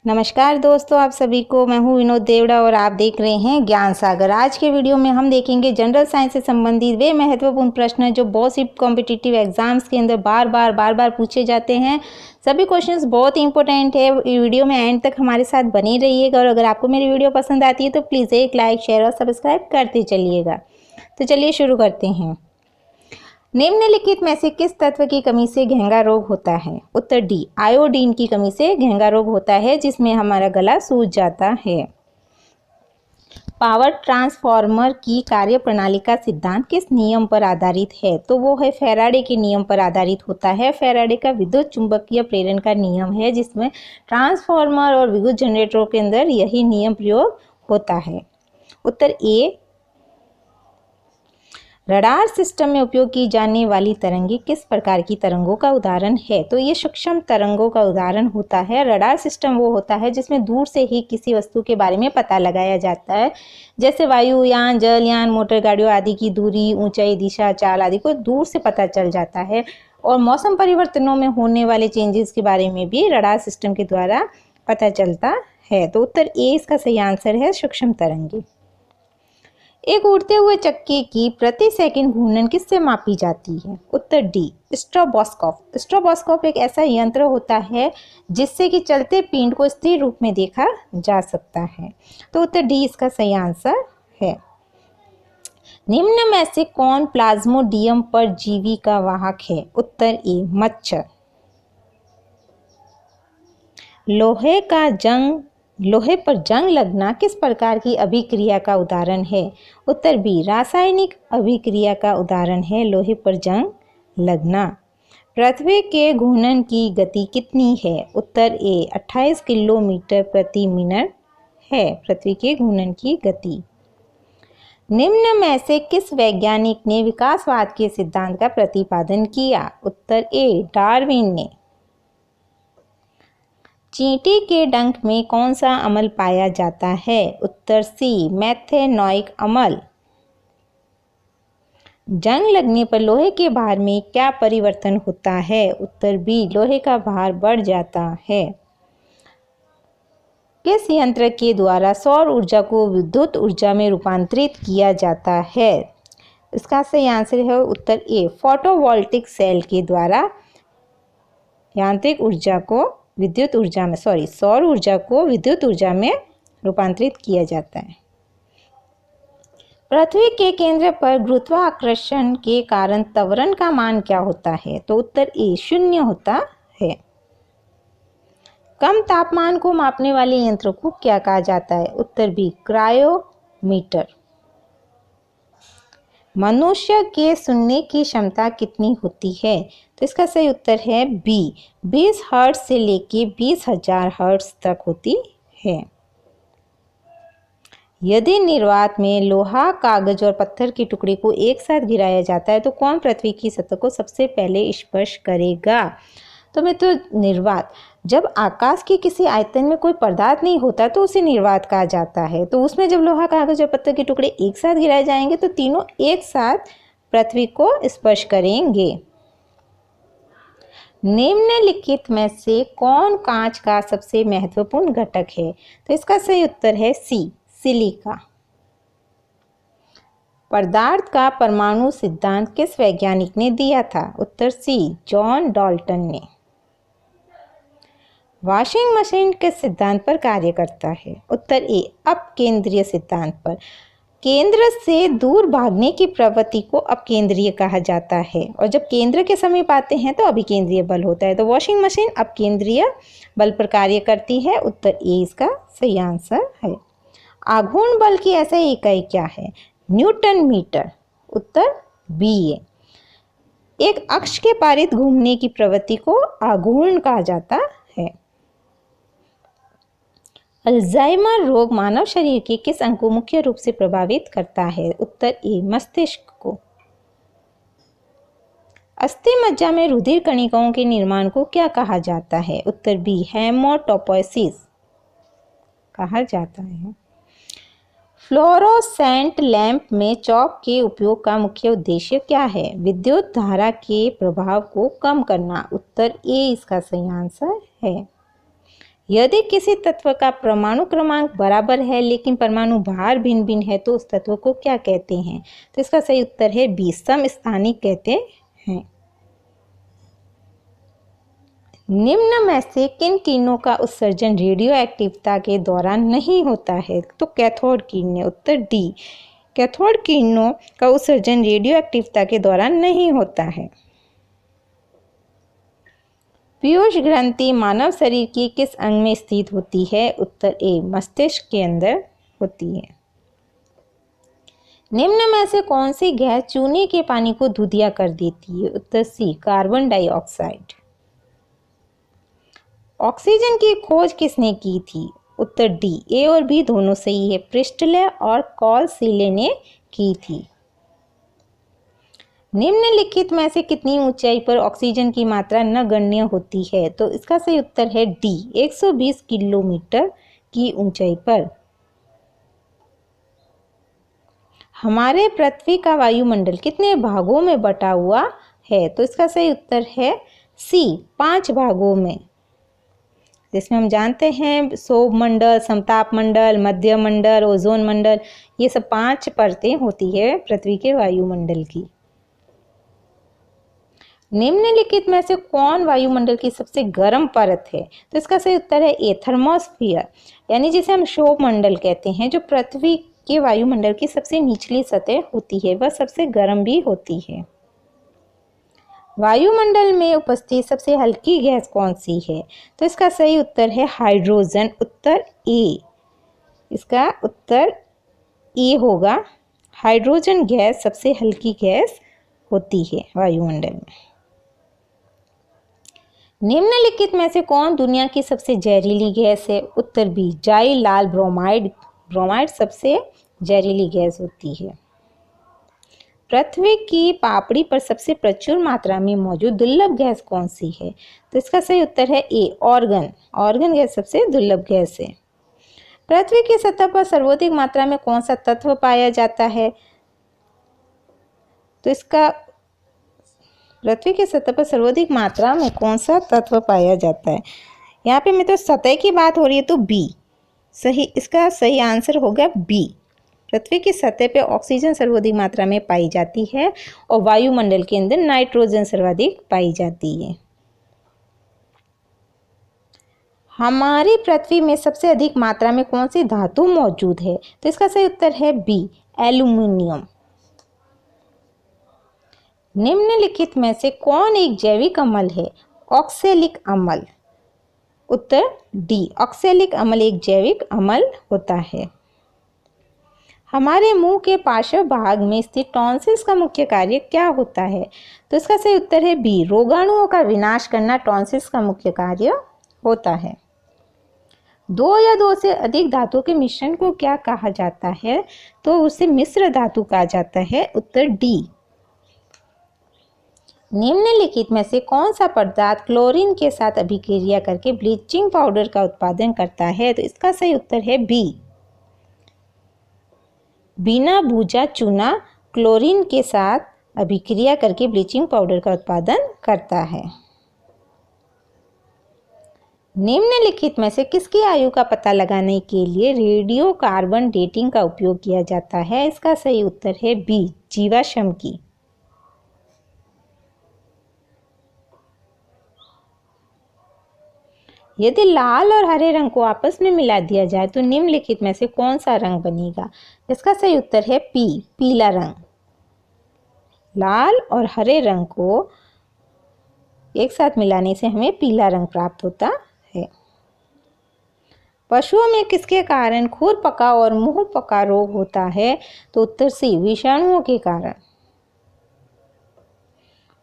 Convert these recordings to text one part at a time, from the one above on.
नमस्कार दोस्तों, आप सभी को। मैं हूं विनोद देवड़ा और आप देख रहे हैं ज्ञान सागर। आज के वीडियो में हम देखेंगे जनरल साइंस से संबंधित वे महत्वपूर्ण प्रश्न जो बहुत सी कॉम्पिटिटिव एग्जाम्स के अंदर बार बार पूछे जाते हैं। सभी क्वेश्चंस बहुत इंपॉर्टेंट है। वीडियो में एंड तक हमारे साथ बने रहिएगा और अगर आपको मेरी वीडियो पसंद आती है तो प्लीज़ एक लाइक, शेयर और सब्सक्राइब करते चलिएगा। तो चलिए शुरू करते हैं। निम्नलिखित में से किस तत्व की कमी से घेंगा रोग होता है? उत्तर डी, आयोडीन की कमी से घेंगा रोग होता है, जिसमें हमारा गला सूज जाता है। पावर ट्रांसफार्मर की कार्यप्रणाली का सिद्धांत किस नियम पर आधारित है? तो वो है फैराडे के नियम पर आधारित होता है। फैराडे का विद्युत चुंबकीय प्रेरण का नियम है, जिसमें ट्रांसफार्मर और विद्युत जनरेटरों के अंदर यही नियम प्रयोग होता है। उत्तर ए, रडार सिस्टम में उपयोग की जाने वाली तरंगे किस प्रकार की तरंगों का उदाहरण है? तो ये सूक्ष्म तरंगों का उदाहरण होता है। रडार सिस्टम वो होता है जिसमें दूर से ही किसी वस्तु के बारे में पता लगाया जाता है, जैसे वायुयान, जलयान, मोटर गाड़ियों आदि की दूरी, ऊंचाई, दिशा, चाल आदि को दूर से पता चल जाता है। और मौसम परिवर्तनों में होने वाले चेंजेस के बारे में भी रडार सिस्टम के द्वारा पता चलता है। तो उत्तर ए इसका सही आंसर है, सूक्ष्म तरंगे। एक उड़ते हुए चक्के की प्रति सेकंड घूर्णन किससे मापी जाती है? उत्तर डी, स्ट्रोबोस्कोप। स्ट्रोबोस्कोप एक ऐसा यंत्र होता है जिससे कि चलते पिंड को स्थिर रूप में देखा जा सकता है। तो उत्तर डी इसका सही आंसर है। निम्न में से कौन प्लाज्मोडियम परजीवी का वाहक है? उत्तर ए, मच्छर। लोहे पर जंग लगना किस प्रकार की अभिक्रिया का उदाहरण है? उत्तर बी, रासायनिक अभिक्रिया का उदाहरण है लोहे पर जंग लगना। पृथ्वी के घूर्णन की गति कितनी है? उत्तर ए, 28 किलोमीटर प्रति मिनट है पृथ्वी के घूर्णन की गति। निम्न में से किस वैज्ञानिक ने विकासवाद के सिद्धांत का प्रतिपादन किया? उत्तर ए, डार्विन ने। चींटी के डंक में कौन सा अम्ल पाया जाता है? उत्तर सी, मेथेनोइक अम्ल। जंग लगने पर लोहे के भार में क्या परिवर्तन होता है? उत्तर बी, लोहे का भार बढ़ जाता है। किस यंत्र के द्वारा सौर ऊर्जा को विद्युत ऊर्जा में रूपांतरित किया जाता है? इसका सही आंसर है उत्तर ए, फोटोवोल्टिक सेल के द्वारा यांत्रिक ऊर्जा को सौर ऊर्जा को विद्युत ऊर्जा में रूपांतरित किया जाता है। पृथ्वी के केंद्र पर गुरुत्वाकर्षण के कारण त्वरण का मान क्या होता है? तो उत्तर ए, 0 होता है। कम तापमान को मापने वाले यंत्र को क्या कहा जाता है? उत्तर बी, क्रायोमीटर। मनुष्य के सुनने की क्षमता कितनी होती है? तो इसका सही उत्तर है बी, 20 हर्ट्ज से लेके 20,000 हर्ट्ज तक होती है। यदि निर्वात में लोहा, कागज और पत्थर के टुकड़े को एक साथ गिराया जाता है तो कौन पृथ्वी की सतह को सबसे पहले स्पर्श करेगा? तो निर्वात। जब आकाश के किसी आयतन में कोई पदार्थ नहीं होता तो उसे निर्वात कहा जाता है। तो उसमें जब लोहा, कागज और पत्थर के टुकड़े एक साथ गिराए जाएंगे तो तीनों एक साथ पृथ्वी को स्पर्श करेंगे। निम्नलिखित में से कौन कांच का सबसे महत्वपूर्ण घटक है? तो इसका सही उत्तर है सी, सिलिका। पदार्थ का परमाणु सिद्धांत किस वैज्ञानिक ने दिया था? उत्तर सी, जॉन डाल्टन ने। वॉशिंग मशीन किस सिद्धांत पर कार्य करता है? उत्तर ए, अपकेंद्रीय सिद्धांत पर। केंद्र से दूर भागने की प्रवृत्ति को अपकेंद्रीय कहा जाता है और जब केंद्र के समीप आते हैं तो अभिकेंद्रीय बल होता है। तो वॉशिंग मशीन अपकेंद्रीय बल पर कार्य करती है। उत्तर ए इसका सही आंसर है। आघूर्ण बल की ऐसी इकाई क्या है? Newton metre. उत्तर बी है। एक अक्ष के पारित घूमने की प्रवृत्ति को आघूर्ण कहा जाता है। अल्जाइमर रोग मानव शरीर के किस अंग को मुख्य रूप से प्रभावित करता है? उत्तर ए, मस्तिष्क को। अस्थि मज्जा में रुधिर कणिकाओं के निर्माण को क्या कहा जाता है? उत्तर बी, हेमोटोपोइसिस कहा जाता है। फ्लोरोसेंट लैंप में चौक के उपयोग का मुख्य उद्देश्य क्या है? विद्युत धारा के प्रभाव को कम करना। उत्तर ए इसका सही आंसर है। यदि किसी तत्व का परमाणु क्रमांक बराबर है लेकिन परमाणु भार भिन्न भिन्न है तो उस तत्व को क्या कहते हैं? तो इसका सही उत्तर है बी, समस्थानिक कहते हैं। निम्न में से किन किरणों का उत्सर्जन रेडियो एक्टिवता के दौरान नहीं होता है? तो कैथोड किरणें, उत्तर डी, कैथोड किरणों का उत्सर्जन रेडियो एक्टिवता के दौरान नहीं होता है। पीयूष ग्रंथि मानव शरीर की किस अंग में स्थित होती है? उत्तर ए, मस्तिष्क के अंदर होती है। निम्न में से कौन सी गैस चूने के पानी को दूधिया कर देती है? उत्तर सी, कार्बन डाइऑक्साइड। ऑक्सीजन की खोज किसने की थी? उत्तर डी, ए और बी दोनों सही है, प्रिस्टले और कॉल्सीले ने की थी। निम्नलिखित में से कितनी ऊंचाई पर ऑक्सीजन की मात्रा नगण्य होती है? तो इसका सही उत्तर है डी, 120 किलोमीटर की ऊंचाई पर। हमारे पृथ्वी का वायुमंडल कितने भागों में बटा हुआ है? तो इसका सही उत्तर है सी, 5 भागों में, जिसमें हम जानते हैं सौर मंडल, समताप मंडल, मध्य मंडल, ओजोन मंडल, ये सब 5 परतें होती है पृथ्वी के वायुमंडल की। निम्नलिखित में से कौन वायुमंडल की सबसे गर्म परत है? तो इसका सही उत्तर है ए, थर्मोस्फीयर, यानी जिसे हम क्षोभ मंडल कहते हैं, जो पृथ्वी के वायुमंडल की सबसे निचली सतह होती है, वह सबसे गर्म भी होती है। वायुमंडल में उपस्थित सबसे हल्की गैस कौन सी है? तो इसका सही उत्तर है हाइड्रोजन, उत्तर ए, इसका उत्तर ए होगा। हाइड्रोजन गैस सबसे हल्की गैस होती है वायुमंडल में। निम्नलिखित में से कौन दुनिया की सबसे जहरीली गैस है? उत्तर बी, जाई लाल ब्रोमाइड, ब्रोमाइड सबसे जहरीली गैस होती है। पृथ्वी की पापड़ी पर सबसे प्रचुर मात्रा में मौजूद दुर्लभ गैस कौन सी है? तो इसका सही उत्तर है ए, ऑर्गन, ऑर्गन गैस सबसे दुर्लभ गैस है। पृथ्वी की सतह पर सर्वाधिक मात्रा में कौन सा तत्व पाया जाता है? तो इसका पृथ्वी की सतह पर सर्वाधिक मात्रा में कौन सा तत्व पाया जाता है? यहाँ पे मैं तो सतह की बात हो रही है तो बी सही, इसका सही आंसर होगा बी। पृथ्वी की सतह पे ऑक्सीजन सर्वाधिक मात्रा में पाई जाती है और वायुमंडल के अंदर नाइट्रोजन सर्वाधिक पाई जाती है। हमारी पृथ्वी में सबसे अधिक मात्रा में कौन सी धातु मौजूद है? तो इसका सही उत्तर है बी, एल्यूमिनियम। निम्नलिखित में से कौन एक जैविक अम्ल है? ऑक्सैलिक अम्ल, उत्तर डी, ऑक्सैलिक अम्ल एक जैविक अम्ल होता है। हमारे मुंह के पार्श्व भाग में स्थित टॉन्सिल्स का मुख्य कार्य क्या होता है? तो इसका सही उत्तर है बी, रोगाणुओं का विनाश करना टॉन्सिल्स का मुख्य कार्य होता है। 2 या 2 से अधिक धातु के मिश्रण को क्या कहा जाता है? तो उसे मिश्र धातु कहा जाता है, उत्तर डी। निम्नलिखित में से कौन सा पदार्थ क्लोरीन के साथ अभिक्रिया करके ब्लीचिंग पाउडर का उत्पादन करता है? तो इसका सही उत्तर है बी, बिना भुजा चूना क्लोरीन के साथ अभिक्रिया करके ब्लीचिंग पाउडर का उत्पादन करता है। निम्नलिखित में से किसकी आयु का पता लगाने के लिए रेडियो कार्बन डेटिंग का उपयोग किया जाता है? इसका सही उत्तर है बी, जीवाश्म की। यदि लाल और हरे रंग को आपस में मिला दिया जाए तो निम्नलिखित में से कौन सा रंग बनेगा? इसका सही उत्तर है पी, पीला रंग। लाल और हरे रंग को एक साथ मिलाने से हमें पीला रंग प्राप्त होता है। पशुओं में किसके कारण खुरपका और मुंहपका रोग होता है? तो उत्तर सी, विषाणुओं के कारण।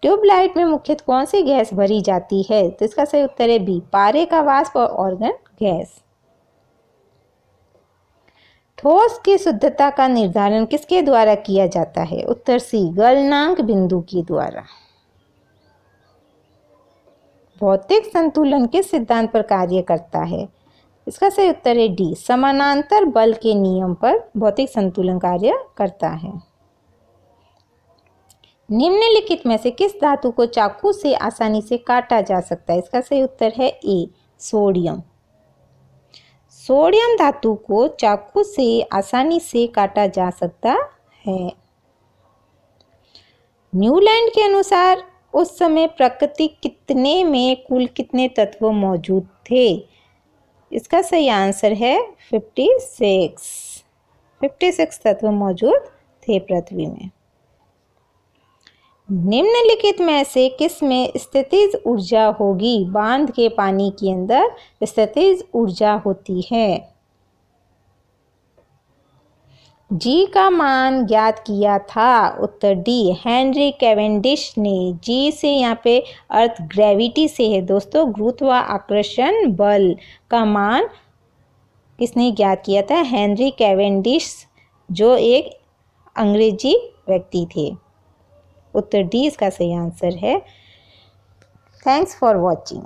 ट्यूबलाइट में मुख्यतः कौन सी गैस भरी जाती है? तो इसका सही उत्तर है बी, पारे का वाष्प और ऑर्गन गैस। ठोस की शुद्धता का निर्धारण किसके द्वारा किया जाता है? उत्तर सी, गलनांक बिंदु के द्वारा। भौतिक संतुलन किस सिद्धांत पर कार्य करता है? इसका सही उत्तर है डी, समानांतर बल के नियम पर भौतिक संतुलन कार्य करता है। निम्नलिखित में से किस धातु को चाकू से आसानी से काटा जा सकता है? इसका सही उत्तर है ए, सोडियम। सोडियम धातु को चाकू से आसानी से काटा जा सकता है। न्यूलैंड के अनुसार उस समय प्रकृति कितने में कुल कितने तत्व मौजूद थे? इसका सही आंसर है 56 तत्व मौजूद थे पृथ्वी में। निम्नलिखित में से किस में स्थितिज ऊर्जा होगी? बांध के पानी के अंदर स्थितिज ऊर्जा होती है। जी का मान ज्ञात किया था। उत्तर डी, हेनरी कैवेंडिश ने। जी से यहाँ पे अर्थ ग्रेविटी से है दोस्तों, गुरुत्वाकर्षण बल का मान किसने ज्ञात किया था? हेनरी कैवेंडिश, जो एक अंग्रेजी व्यक्ति थे। उत्तर डी इसका सही आंसर है। Thanks for watching.